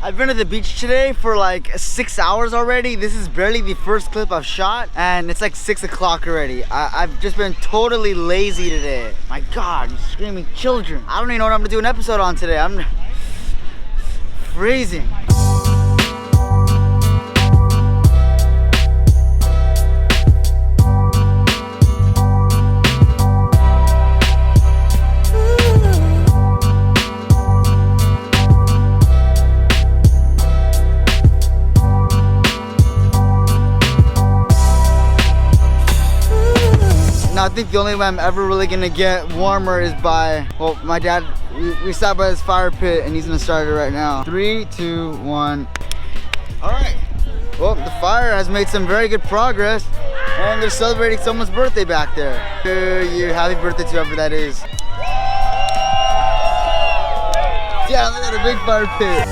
I've been at the beach today for like 6 hours already. This is barely the first clip I've shot, and it's like 6 o'clock already. I've just been totally lazy today. My God, screaming children. I don't even know what I'm gonna do an episode on today. I'm freezing. I think the only way I'm ever really gonna get warmer is by, well, my dad, we sat by this fire pit and he's gonna start it right now. 3, 2, 1. All right. Well, the fire has made some very good progress and they're celebrating someone's birthday back there. To you, happy birthday to whoever that is. Yeah, look at a big fire pit.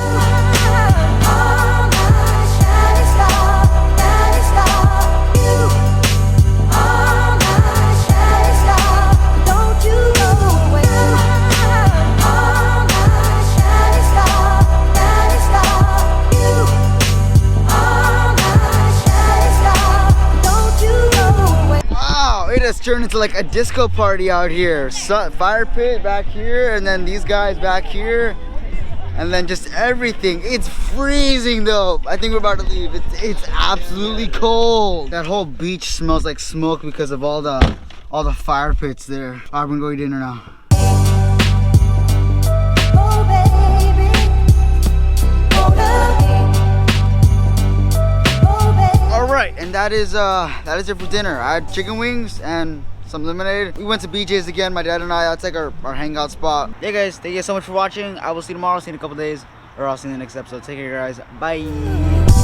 It has turned into like a disco party out here. Fire pit back here, and then these guys back here, and then just everything. It's freezing though. I think we're about to leave. It's absolutely cold. That whole beach smells like smoke because of all the fire pits there. Alright, I'm gonna go eat dinner now. Alright, and that is it for dinner. I had chicken wings and some lemonade. We went to BJ's again, my dad and I. That's like our hangout spot. Hey guys, thank you so much for watching. I will see you tomorrow, see you in a couple days, or I'll see you in the next episode. Take care guys, bye.